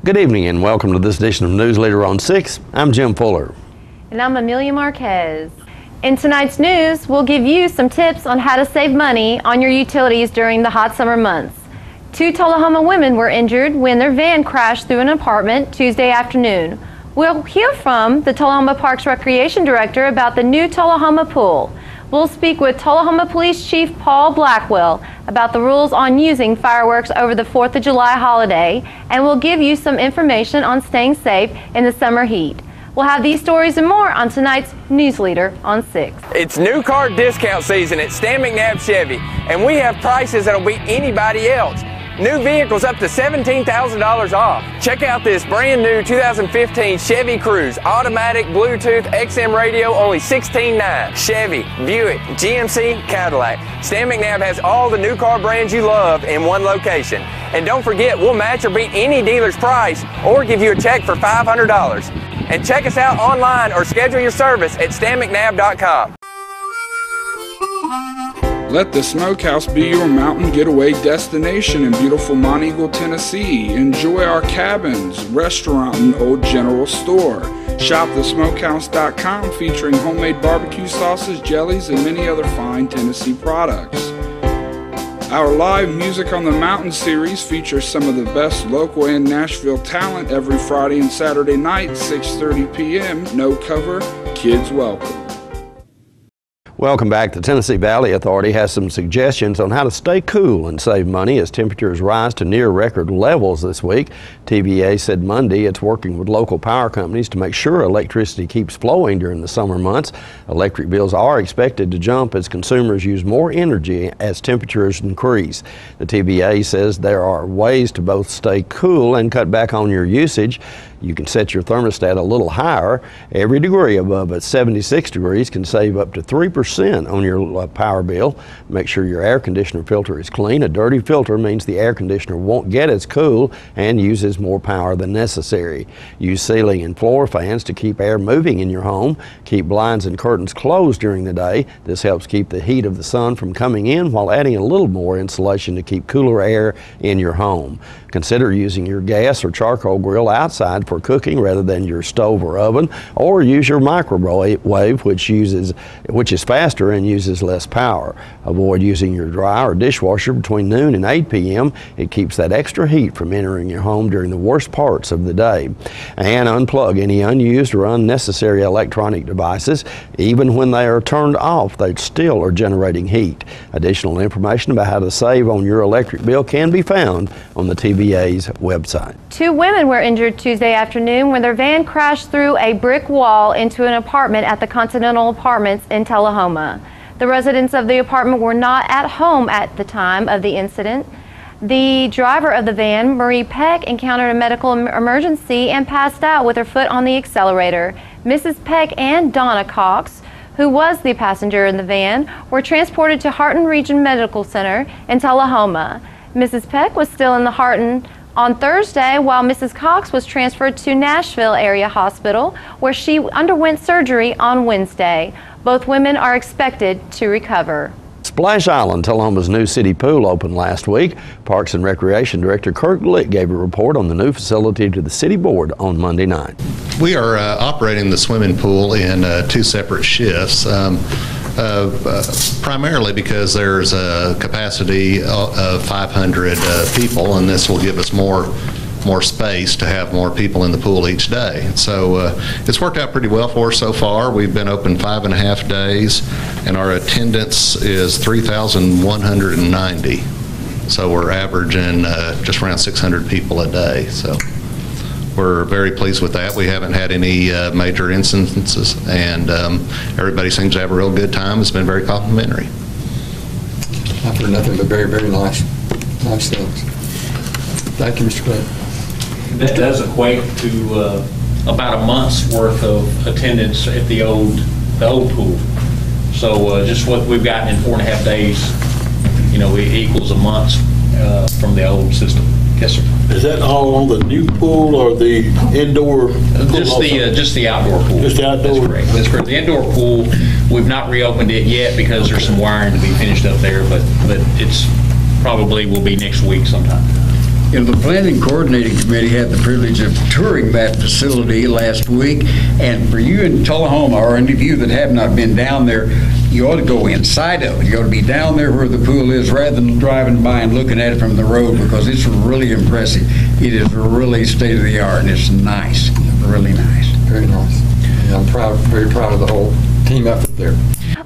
Good evening and welcome to this edition of Newsleader on 6. I'm Jim Fuller. And I'm Amelia Marquez. In tonight's news, we'll give you some tips on how to save money on your utilities during the hot summer months. 2 Tullahoma women were injured when their van crashed through an apartment Tuesday afternoon. We'll hear from the Tullahoma Parks Recreation Director about the new Tullahoma pool. We'll speak with Tullahoma Police Chief Paul Blackwell about the rules on using fireworks over the 4th of July holiday, and we'll give you some information on staying safe in the summer heat. We'll have these stories and more on tonight's Newsleader on 6. It's new car discount season at Stan McNabb Chevy, and we have prices that'll beat anybody else. New vehicles up to $17,000 off. Check out this brand new 2015 Chevy Cruze, automatic Bluetooth XM radio, only $16,900. Chevy, Buick, GMC, Cadillac. Stan McNabb has all the new car brands you love in one location. And don't forget, we'll match or beat any dealer's price or give you a check for $500. And check us out online or schedule your service at stanmcnabb.com. Let the Smokehouse be your mountain getaway destination in beautiful Monteagle, Tennessee. Enjoy our cabins, restaurant, and old general store. Shop thesmokehouse.com featuring homemade barbecue sauces, jellies, and many other fine Tennessee products. Our live Music on the Mountain series features some of the best local and Nashville talent every Friday and Saturday night, 6:30 p.m. No cover, kids welcome. Welcome back. The Tennessee Valley Authority has some suggestions on how to stay cool and save money as temperatures rise to near record levels this week. TVA said Monday it's working with local power companies to make sure electricity keeps flowing during the summer months. Electric bills are expected to jump as consumers use more energy as temperatures increase. The TVA says there are ways to both stay cool and cut back on your usage. You can set your thermostat a little higher. Every degree above at 76 degrees can save up to 3% on your power bill. Make sure your air conditioner filter is clean. A dirty filter means the air conditioner won't get as cool and uses more power than necessary. Use ceiling and floor fans to keep air moving in your home. Keep blinds and curtains closed during the day. This helps keep the heat of the sun from coming in while adding a little more insulation to keep cooler air in your home. Consider using your gas or charcoal grill outside for cooking rather than your stove or oven, or use your microwave, which is faster and uses less power. Avoid using your dryer or dishwasher between noon and 8 p.m. It keeps that extra heat from entering your home during the worst parts of the day. And unplug any unused or unnecessary electronic devices. Even when they are turned off, they still are generating heat. Additional information about how to save on your electric bill can be found on the TVA's website. 2 women were injured Tuesday afternoon when their van crashed through a brick wall into an apartment at the Continental Apartments in Tullahoma. The residents of the apartment were not at home at the time of the incident. The driver of the van, Marie Peck, encountered a medical emergency and passed out with her foot on the accelerator. Mrs. Peck and Donna Cox, who was the passenger in the van, were transported to Harton Region Medical Center in Tullahoma. Mrs. Peck was still in the Harton on Thursday, while Mrs. Cox was transferred to Nashville Area Hospital, where she underwent surgery on Wednesday. Both women are expected to recover. Splash Island, Tullahoma's new city pool, opened last week. Parks and Recreation Director Kirk Lick gave a report on the new facility to the City Board on Monday night. We are operating the swimming pool in 2 separate shifts. Primarily because there's a capacity of 500 people, and this will give us more space to have more people in the pool each day. So it's worked out pretty well for us so far. We've been open 5.5 days, and our attendance is 3,190. So we're averaging just around 600 people a day. So we're very pleased with that. We haven't had any major instances, and everybody seems to have a real good time. It's been very complimentary. I've heard nothing but very, very nice things. Thank you, Mr. Clay. That does equate to about a month's worth of attendance at the old pool. So just what we've gotten in 4.5 days, it equals a month from the old system. Yes, sir. Is that all on the new pool or the indoor pool? Just the outdoor pool. Just the outdoor? That's correct. That's correct. The indoor pool, we've not reopened it yet because there's some wiring to be finished up there, but it's probably will be next week sometime. The Planning Coordinating Committee had the privilege of touring that facility last week, and for you in Tullahoma, or any of you that have not been down there, you ought to go inside of it. You ought to be down there where the pool is rather than driving by and looking at it from the road, because it's really impressive. It is really state-of-the-art, and it's nice, really nice. Very nice. And I'm very proud of the whole team effort there.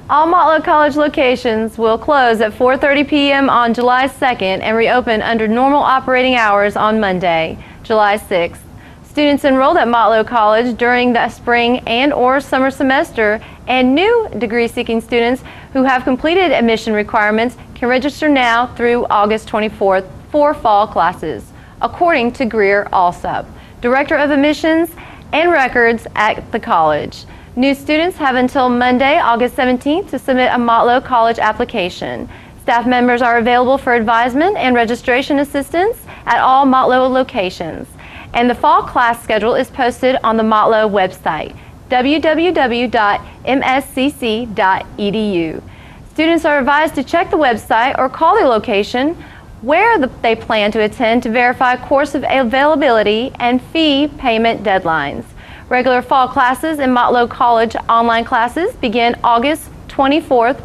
All Motlow College locations will close at 4:30 p.m. on July 2nd and reopen under normal operating hours on Monday, July 6th. Students enrolled at Motlow College during the spring and/or summer semester and new degree-seeking students who have completed admission requirements can register now through August 24th for fall classes, according to Greer Alsop, Director of Admissions and Records at the college. New students have until Monday, August 17th to submit a Motlow College application. Staff members are available for advisement and registration assistance at all Motlow locations. And the fall class schedule is posted on the Motlow website, www.mscc.edu. Students are advised to check the website or call the location where they plan to attend to verify course availability and fee payment deadlines. Regular fall classes in Motlow College online classes begin August 24th.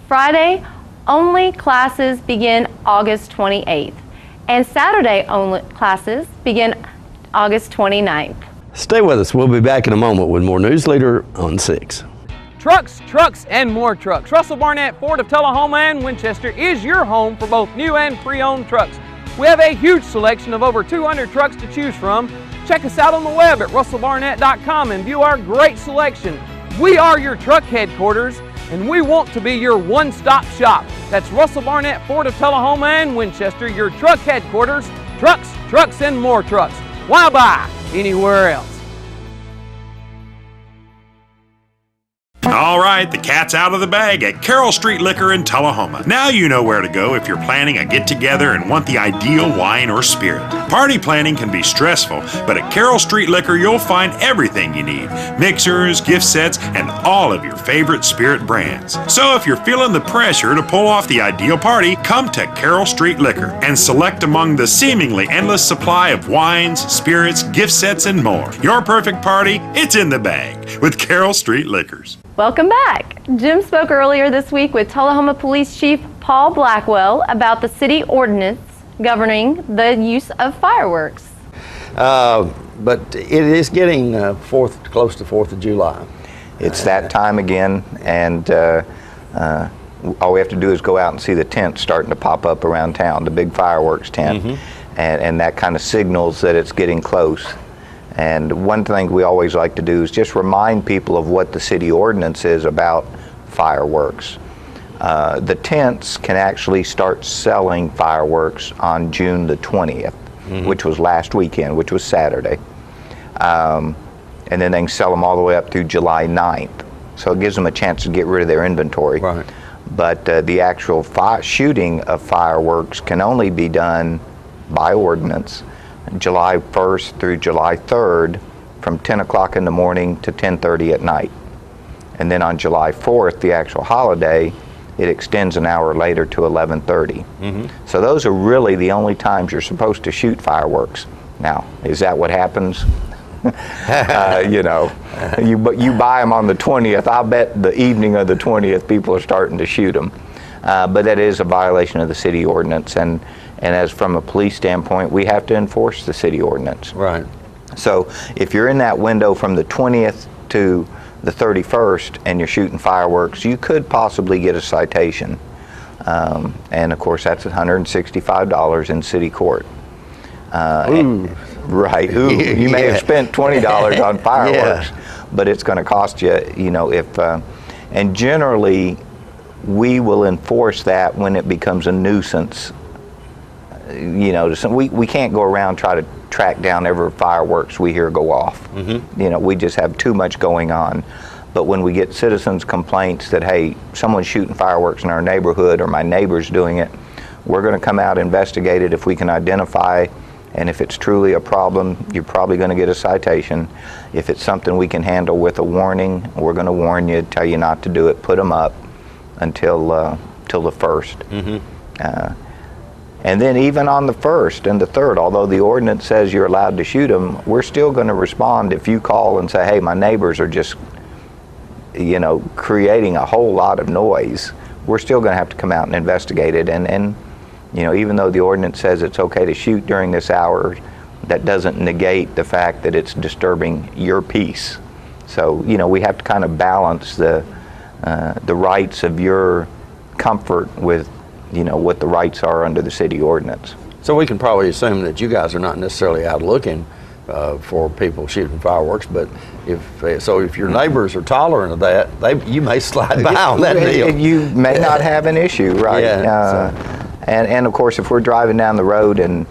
Friday only classes begin August 28th. And Saturday only classes begin August 29th. Stay with us. We'll be back in a moment with more Newsleader on 6. Trucks, trucks, and more trucks. Russell Barnett Ford of Tullahoma and Winchester is your home for both new and pre-owned trucks. We have a huge selection of over 200 trucks to choose from. Check us out on the web at russellbarnett.com and view our great selection. We are your truck headquarters, and we want to be your one-stop shop. That's Russell Barnett Ford of Tullahoma and Winchester, your truck headquarters. Trucks, trucks, and more trucks. Why buy anywhere else? All right, the cat's out of the bag at Carroll Street Liquor in Tullahoma. Now you know where to go if you're planning a get-together and want the ideal wine or spirit. Party planning can be stressful, but at Carroll Street Liquor you'll find everything you need. Mixers, gift sets, and all of your favorite spirit brands. So if you're feeling the pressure to pull off the ideal party, come to Carroll Street Liquor and select among the seemingly endless supply of wines, spirits, gift sets, and more. Your perfect party, it's in the bag with Carroll Street Liquors. Welcome back. Jim spoke earlier this week with Tullahoma Police Chief Paul Blackwell about the city ordinance governing the use of fireworks. But it is getting close to 4th of July. It's that time again, and all we have to do is go out and see the tents starting to pop up around town, the big fireworks tent, and that kind of signals that it's getting close. And one thing we always like to do is just remind people of what the city ordinance is about fireworks. The tents can actually start selling fireworks on June the 20th, which was last weekend, which was Saturday. And then they can sell them all the way up through July 9th. So it gives them a chance to get rid of their inventory. Right. But the actual shooting of fireworks can only be done by ordinance July 1st through July 3rd from 10 o'clock in the morning to 10:30 at night. And then on July 4th, the actual holiday, it extends an hour later to 11:30. So those are really the only times you're supposed to shoot fireworks. Now, is that what happens? You know, you buy them on the 20th. I'll bet the evening of the 20th people are starting to shoot them. But that is a violation of the city ordinance, and as from a police standpoint, we have to enforce the city ordinance. Right. So if you're in that window from the 20th to the 31st and you're shooting fireworks, you could possibly get a citation. And of course, that's $165 in city court. Right. Ooh, you may have spent $20 on fireworks, but it's going to cost you, you know, if, and generally, we will enforce that when it becomes a nuisance. You know, we can't go around try to track down every fireworks we hear go off. You know, we just have too much going on. But when we get citizens' complaints that, hey, someone's shooting fireworks in our neighborhood or my neighbor's doing it, we're going to come out, investigate it if we can identify, and if it's truly a problem, you're probably going to get a citation. If it's something we can handle with a warning, we're going to warn you, tell you not to do it, put them up until till the 1st. And then even on the 1st and the 3rd, although the ordinance says you're allowed to shoot them, we're still going to respond if you call and say, hey, my neighbors are just, you know, creating a whole lot of noise. We're still going to have to come out and investigate it. And you know, even though the ordinance says it's okay to shoot during this hour, that doesn't negate the fact that it's disturbing your peace. So, you know, we have to kind of balance the rights of your comfort with, you know, what the rights are under the city ordinance. So we can probably assume that you guys are not necessarily out looking for people shooting fireworks, but if your neighbors are tolerant of that, you may slide by on that deal. You may not have an issue, right? Yeah, and of course, if we're driving down the road and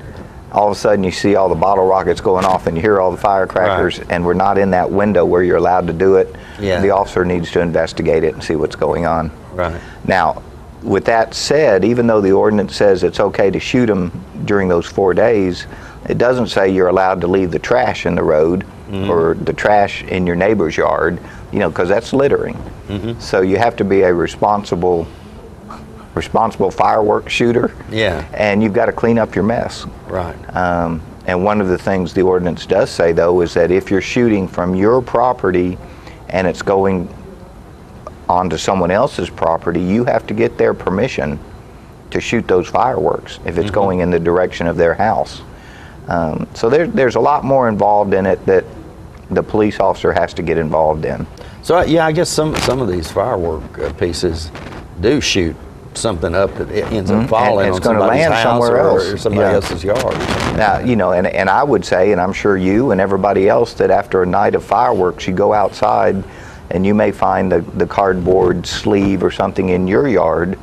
all of a sudden you see all the bottle rockets going off and you hear all the firecrackers, right, and we're not in that window where you're allowed to do it, the officer needs to investigate it and see what's going on. Right. Now, with that said, even though the ordinance says it's okay to shoot them during those 4 days, it doesn't say you're allowed to leave the trash in the road or the trash in your neighbor's yard, you know, because that's littering. So you have to be a responsible fireworks shooter. Yeah. And you've got to clean up your mess. Right. And one of the things the ordinance does say, though, is that if you're shooting from your property and it's going onto someone else's property, you have to get their permission to shoot those fireworks if it's going in the direction of their house. So there's a lot more involved in it that the police officer has to get involved in. So yeah, I guess some of these firework pieces do shoot something up that ends up falling and it's on going to land somewhere else or somebody else's yard. Now, you know, and I would say, and I'm sure you and everybody else, that after a night of fireworks, you go outside and you may find the cardboard sleeve or something in your yard,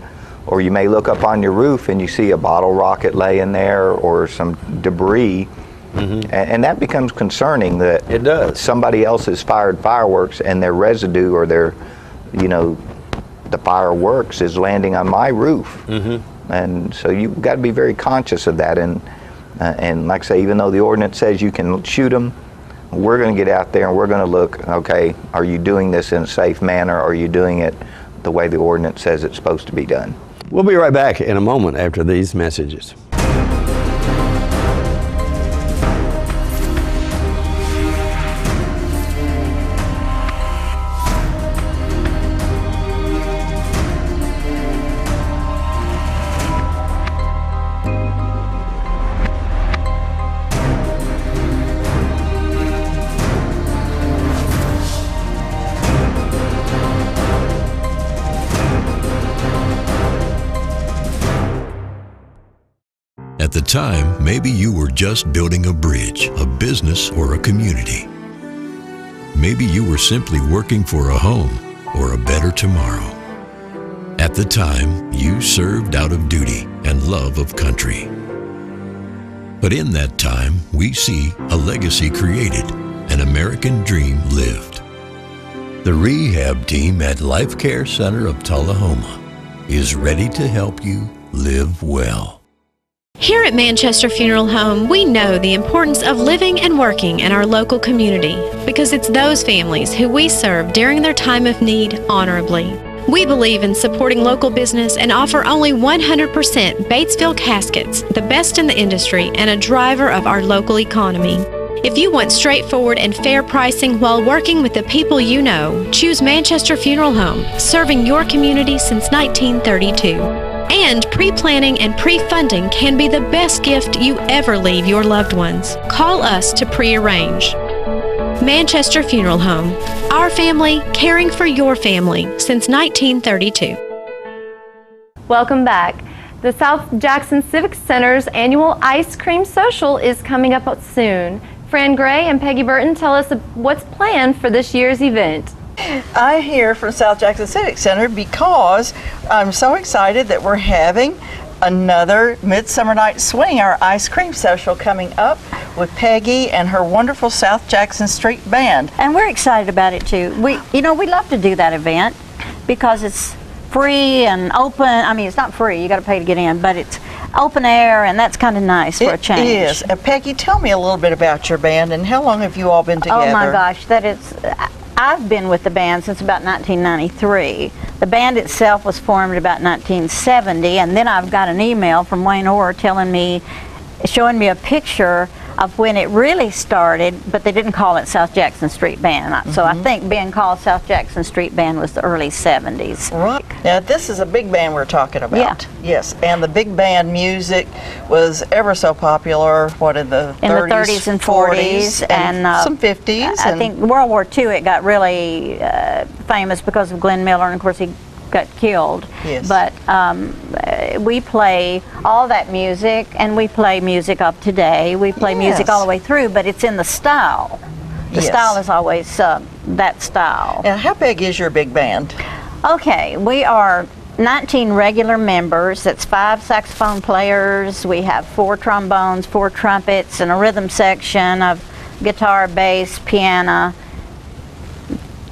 or you may look up on your roof and you see a bottle rocket laying there or some debris, and that becomes concerning that it does. Somebody else has fired fireworks and their residue or their, you know, the fireworks is landing on my roof. And so you've got to be very conscious of that. And like I say, even though the ordinance says you can shoot them, we're going to get out there and we're going to look, okay, are you doing this in a safe manner? Or are you doing it the way the ordinance says it's supposed to be done? We'll be right back in a moment after these messages. At the time, maybe you were just building a bridge, a business, or a community. Maybe you were simply working for a home or a better tomorrow. At the time, you served out of duty and love of country. But in that time, we see a legacy created, an American dream lived. The rehab team at Life Care Center of Tullahoma is ready to help you live well. Here at Manchester Funeral Home, we know the importance of living and working in our local community because it's those families who we serve during their time of need honorably. We believe in supporting local business and offer only 100% Batesville caskets, the best in the industry and a driver of our local economy. If you want straightforward and fair pricing while working with the people you know, choose Manchester Funeral Home, serving your community since 1932. And pre-planning and pre-funding can be the best gift you ever leave your loved ones. Call us to pre-arrange. Manchester Funeral Home. Our family, caring for your family since 1932. Welcome back. The South Jackson Civic Center's annual Ice Cream Social is coming up soon. Fran Gray and Peggy Burton tell us what's planned for this year's event. I'm here from South Jackson Civic Center because I'm so excited that we're having another Midsummer Night Swing, our ice cream social, coming up with Peggy and her wonderful South Jackson Street Band. And we're excited about it too. We love to do that event because it's free and open. I mean, it's not free, you got to pay to get in, but it's open air and that's kind of nice for a change. It is. Peggy, tell me a little bit about your band and how long have you all been together? Oh my gosh, that is... I've been with the band since about 1993. The band itself was formed about 1970, and then I've got an email from Wayne Orr showing me a picture of when it really started, but they didn't call it South Jackson Street Band. So I think being called South Jackson Street Band was the early 70s. Right. Now this is a big band we're talking about. Yeah. Yes, and the big band music was ever so popular, what, in the 30s and 40s and some 50s. I think World War II it got really famous because of Glenn Miller, and of course he got killed. Yes. But we play all that music, and we play music of today. We play music all the way through, but it's in the style. The style is always that style. And how big is your big band? Okay, we are 19 regular members. That's 5 saxophone players. We have 4 trombones, 4 trumpets, and a rhythm section of guitar, bass, piano,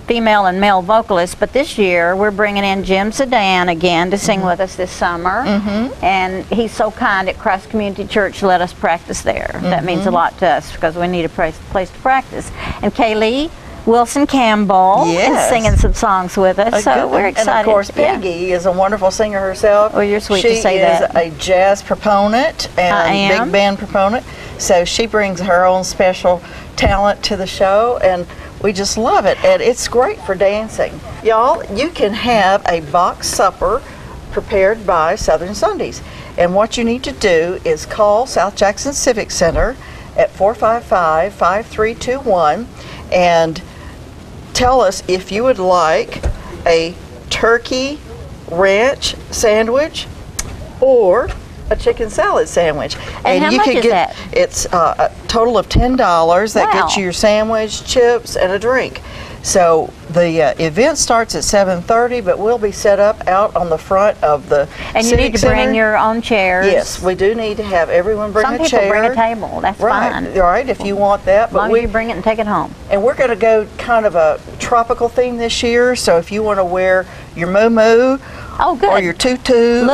female and male vocalists. But this year we're bringing in Jim Sedan again to sing with us this summer. And he's so kind at Christ Community Church to let us practice there. That means a lot to us because we need a place to practice. And Kaylee Wilson Campbell is singing some songs with us, so we're excited. And of course, Peggy is a wonderful singer herself. Well, you're sweet to say that. She is a jazz proponent and big band proponent, so she brings her own special talent to the show, and we just love it, and it's great for dancing. Y'all, you can have a box supper prepared by Southern Sundays, and what you need to do is call South Jackson Civic Center at 455-5321 and tell us if you would like a turkey ranch sandwich or a chicken salad sandwich. And how you much could is get that? It's a total of $10. That Wow. gets you your sandwich, chips, and a drink. So the event starts at 7:30, but we'll be set up out on the front of the And you Civic need to Center. bring your own chairs. Yes, we do need to have everyone bring Some a chair. people bring a table. That's fine. Right, if you want that. As long as you bring it and take it home. And we're going to go kind of a tropical theme this year, so if you want to wear your muumuu or your tutu. A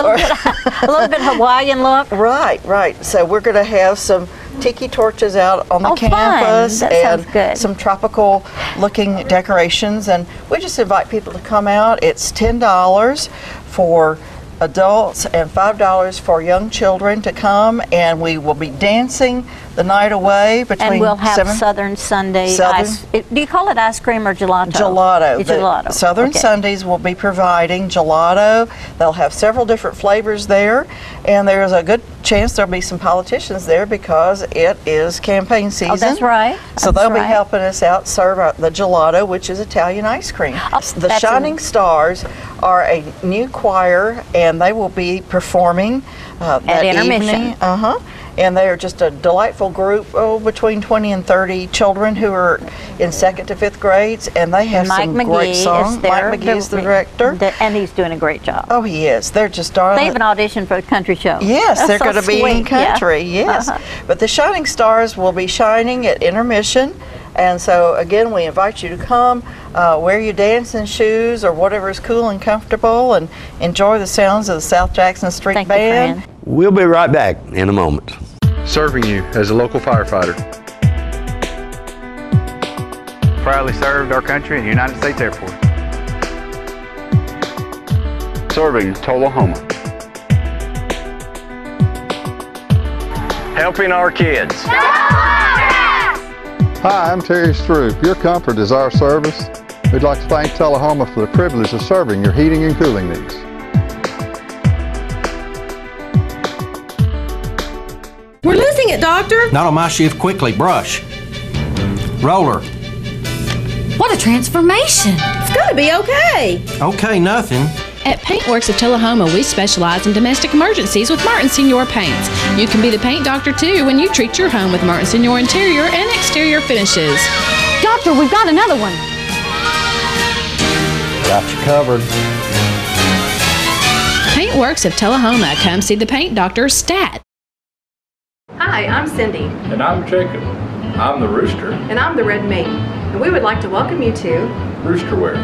little bit Hawaiian look. Right. So we're going to have some tiki torches out on the campus That and sounds good. some tropical looking decorations, and we just invite people to come out. It's $10 for adults and $5 for young children to come, and we will be dancing the night away between And we'll have 7 Southern Sunday Southern- ice. Do you call it ice cream or gelato? Gelato. It's The gelato. Southern Okay. Sundays will be providing gelato. They'll have several different flavors there, and there's a good chance there'll be some politicians there because it is campaign season. Oh, that's right. So That's they'll be right. helping us out serve the gelato, which is Italian ice cream. The that's Shining Stars are a new choir, and they will be performing that intermission. evening. And they are just a delightful group, between 20 and 30 children who are in 2nd to 5th grades, and they have Mike some McGee great songs. is there. Mike McGee is the director. And he's doing a great job. Oh, he is. They're just darling. They even auditioned for the country show. Yes, That's they're so going to be in sweet, yeah. country, yes. But the Shining Stars will be shining at intermission, and so again, we invite you to come, wear your dancing shoes or whatever is cool and comfortable, and enjoy the sounds of the South Jackson Street Band. We'll be right back in a moment. Serving you as a local firefighter. Proudly served our country in the United States Air Force. Serving Tullahoma. Helping our kids. Hi, I'm Terry Stroop. Your comfort is our service. We'd like to thank Tullahoma for the privilege of serving your heating and cooling needs. We're losing it, Doctor. Not on my shift. Quickly, brush. Roller. What a transformation. It's going to be okay. Okay, nothing. At Paintworks of Tullahoma, we specialize in domestic emergencies with Martin Senior Paints. You can be the paint doctor too when you treat your home with Martin Senior interior and exterior finishes. Doctor, we've got another one. Got you covered. Paintworks of Tullahoma. Come see the paint doctor, Stat. Hi, I'm Cindy. And I'm Jacob. I'm the Rooster. And I'm the Red Maiden. And we would like to welcome you to Rooster Wear.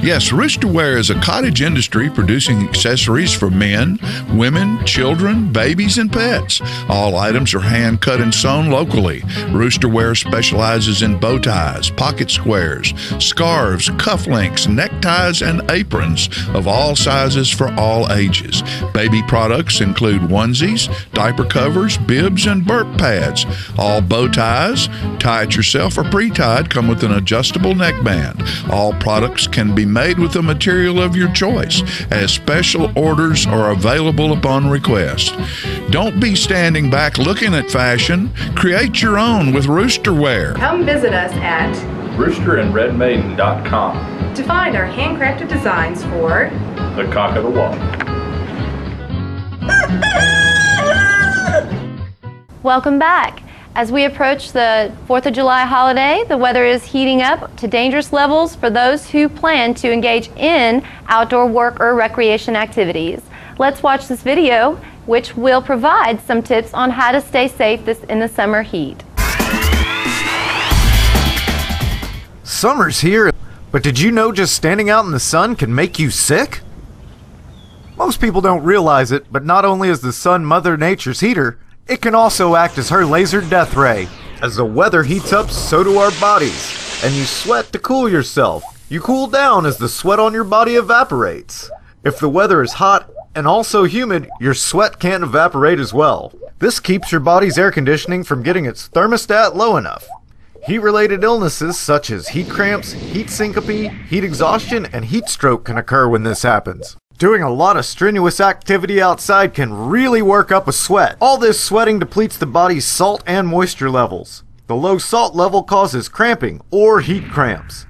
Yes, Rooster Wear is a cottage industry producing accessories for men, women, children, babies, and pets. All items are hand cut and sewn locally. Rooster Wear specializes in bow ties, pocket squares, scarves, cufflinks, neckties, and aprons of all sizes for all ages. Baby products include onesies, diaper covers, bibs, and burp pads. All bow ties, tie it yourself or pre-tied, come with an adjustable neckband. All products can be made with the material of your choice, as special orders are available upon request. Don't be standing back looking at fashion. Create your own with Rooster Wear. Come visit us at roosterandredmaiden.com to find our handcrafted designs for The Cock of the Walk. Welcome back. As we approach the 4th of July holiday, the weather is heating up to dangerous levels for those who plan to engage in outdoor work or recreation activities. Let's watch this video, which will provide some tips on how to stay safe in the summer heat. Summer's here, but did you know just standing out in the sun can make you sick? Most people don't realize it, but not only is the sun Mother Nature's heater, it can also act as her laser death ray. As the weather heats up, so do our bodies. And you sweat to cool yourself. You cool down as the sweat on your body evaporates. If the weather is hot and also humid, your sweat can't evaporate as well. This keeps your body's air conditioning from getting its thermostat low enough. Heat-related illnesses such as heat cramps, heat syncope, heat exhaustion, and heat stroke can occur when this happens. Doing a lot of strenuous activity outside can really work up a sweat. All this sweating depletes the body's salt and moisture levels. The low salt level causes cramping or heat cramps.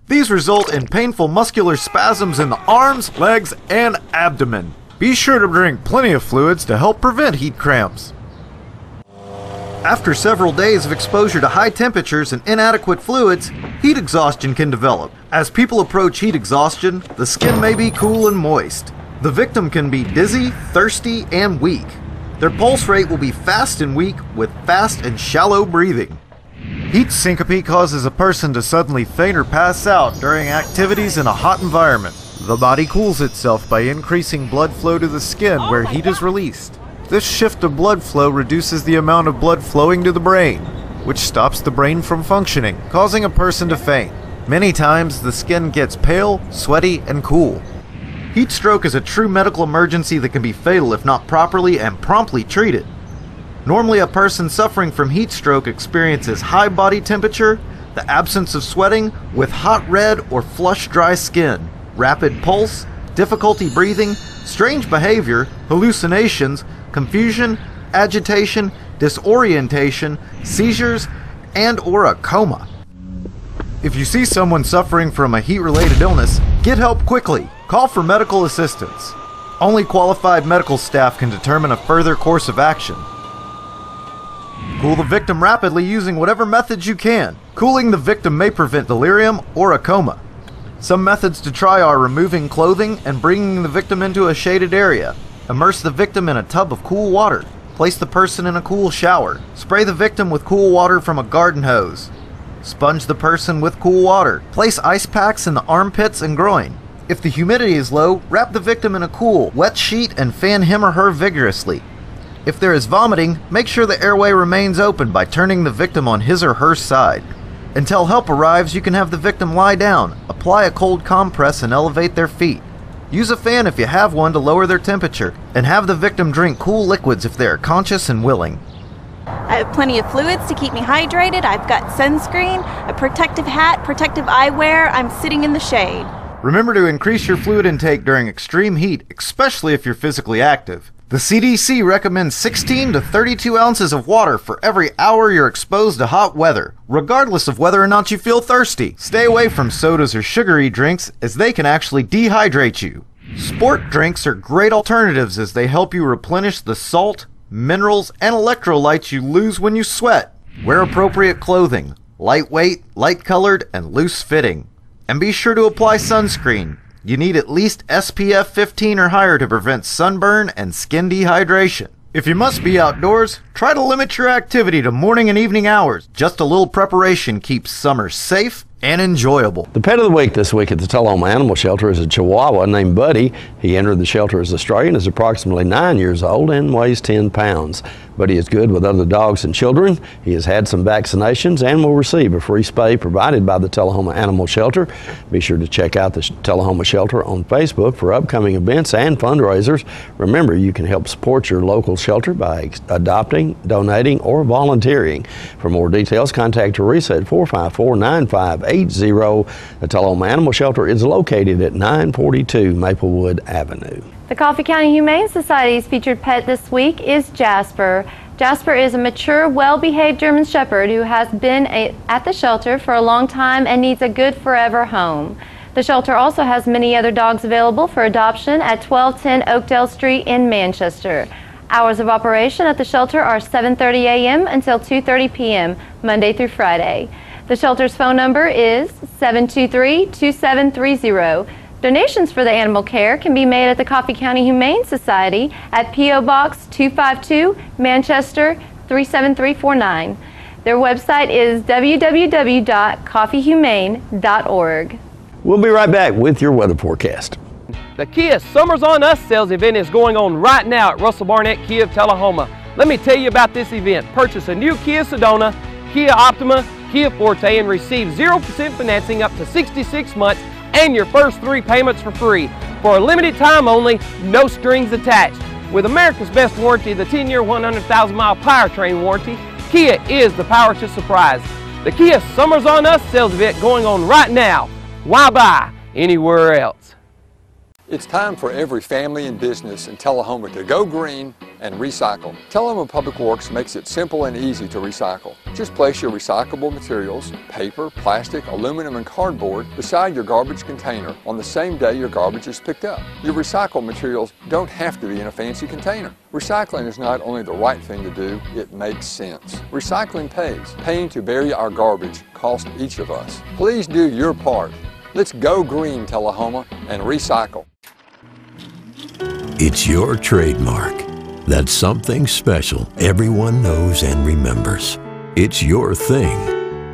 These result in painful muscular spasms in the arms, legs, and abdomen. Be sure to drink plenty of fluids to help prevent heat cramps. After several days of exposure to high temperatures and inadequate fluids, heat exhaustion can develop. As people approach heat exhaustion, the skin may be cool and moist. The victim can be dizzy, thirsty, and weak. Their pulse rate will be fast and weak with fast and shallow breathing. Heat syncope causes a person to suddenly faint or pass out during activities in a hot environment. The body cools itself by increasing blood flow to the skin where heat is released. This shift of blood flow reduces the amount of blood flowing to the brain, which stops the brain from functioning, causing a person to faint. Many times, the skin gets pale, sweaty, and cool. Heat stroke is a true medical emergency that can be fatal if not properly and promptly treated. Normally, a person suffering from heat stroke experiences high body temperature, the absence of sweating, with hot red or flush dry skin, rapid pulse, difficulty breathing, strange behavior, hallucinations, confusion, agitation, disorientation, seizures, and or a coma. If you see someone suffering from a heat-related illness, get help quickly. Call for medical assistance. Only qualified medical staff can determine a further course of action. Cool the victim rapidly using whatever methods you can. Cooling the victim may prevent delirium or a coma. Some methods to try are removing clothing and bringing the victim into a shaded area. Immerse the victim in a tub of cool water. Place the person in a cool shower. Spray the victim with cool water from a garden hose. Sponge the person with cool water. Place ice packs in the armpits and groin. If the humidity is low, wrap the victim in a cool, wet sheet and fan him or her vigorously. If there is vomiting, make sure the airway remains open by turning the victim on his or her side. Until help arrives, you can have the victim lie down, apply a cold compress and elevate their feet. Use a fan if you have one to lower their temperature, and have the victim drink cool liquids if they are conscious and willing. I have plenty of fluids to keep me hydrated. I've got sunscreen, a protective hat, protective eyewear. I'm sitting in the shade. Remember to increase your fluid intake during extreme heat, especially if you're physically active. The CDC recommends 16 to 32 ounces of water for every hour you're exposed to hot weather, regardless of whether or not you feel thirsty. Stay away from sodas or sugary drinks, as they can actually dehydrate you. Sport drinks are great alternatives as they help you replenish the salt, minerals, and electrolytes you lose when you sweat. Wear appropriate clothing, lightweight, light-colored, and loose-fitting. And be sure to apply sunscreen. You need at least SPF 15 or higher to prevent sunburn and skin dehydration. If you must be outdoors, try to limit your activity to morning and evening hours. Just a little preparation keeps summer safe and enjoyable. The pet of the week this week at the Tullahoma Animal Shelter is a Chihuahua named Buddy. He entered the shelter as a stray and is approximately 9 years old and weighs 10 pounds. Buddy is good with other dogs and children. He has had some vaccinations and will receive a free spay provided by the Tullahoma Animal Shelter. Be sure to check out the Tullahoma Shelter on Facebook for upcoming events and fundraisers. Remember, you can help support your local shelter by adopting, donating, or volunteering. For more details, contact Teresa at 454-9580. The Tullahoma Animal Shelter is located at 942 Maplewood Avenue. The Coffee County Humane Society's featured pet this week is Jasper. Jasper is a mature, well-behaved German Shepherd who has been at the shelter for a long time and needs a good forever home. The shelter also has many other dogs available for adoption at 1210 Oakdale Street in Manchester. Hours of operation at the shelter are 7:30 a.m. until 2:30 p.m., Monday through Friday. The shelter's phone number is 723-2730. Donations for the animal care can be made at the Coffee County Humane Society at P.O. Box 252, Manchester 37349. Their website is www.coffeehumane.org. We'll be right back with your weather forecast. The Kia Summers on Us sales event is going on right now at Russell Barnett Kia of Tullahoma. Let me tell you about this event. Purchase a new Kia Sedona, Kia Optima, Kia Forte and receive 0% financing up to 66 months and your first 3 payments for free. For a limited time only, no strings attached. With America's best warranty, the 10-year, 100,000-mile powertrain warranty, Kia is the power to surprise. The Kia Summers on Us sales event going on right now. Why buy anywhere else? It's time for every family and business in Tullahoma to go green and recycle. Tullahoma Public Works makes it simple and easy to recycle. Just place your recyclable materials, paper, plastic, aluminum, and cardboard beside your garbage container on the same day your garbage is picked up. Your recycled materials don't have to be in a fancy container. Recycling is not only the right thing to do, it makes sense. Recycling pays. Paying to bury our garbage costs each of us. Please do your part. Let's go green, Tullahoma, and recycle. It's your trademark. That's something special everyone knows and remembers. It's your thing.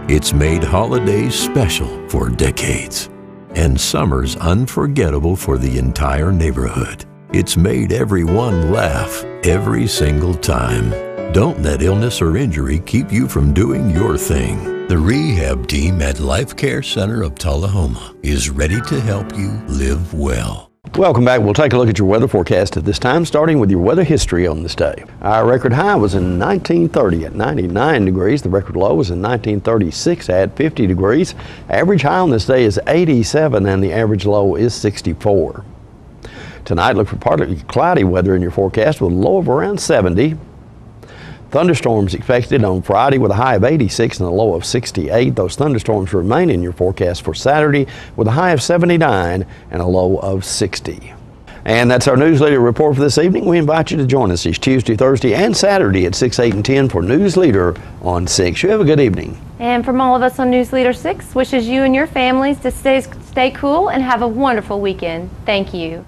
It's made holidays special for decades and summers unforgettable for the entire neighborhood. It's made everyone laugh every single time. Don't let illness or injury keep you from doing your thing. The rehab team at Life Care Center of Tullahoma is ready to help you live well. Welcome back. We'll take a look at your weather forecast at this time, starting with your weather history on this day. Our record high was in 1930 at 99 degrees. The record low was in 1936 at 50 degrees. Average high on this day is 87 and the average low is 64. Tonight, look for partly cloudy weather in your forecast with a low of around 70. Thunderstorms expected on Friday with a high of 86 and a low of 68. Those thunderstorms remain in your forecast for Saturday with a high of 79 and a low of 60. And that's our Newsleader report for this evening. We invite you to join us each Tuesday, Thursday, and Saturday at 6, 8, and 10 for Newsleader on 6. You have a good evening. And from all of us on Newsleader 6, wishes you and your families to stay cool and have a wonderful weekend. Thank you.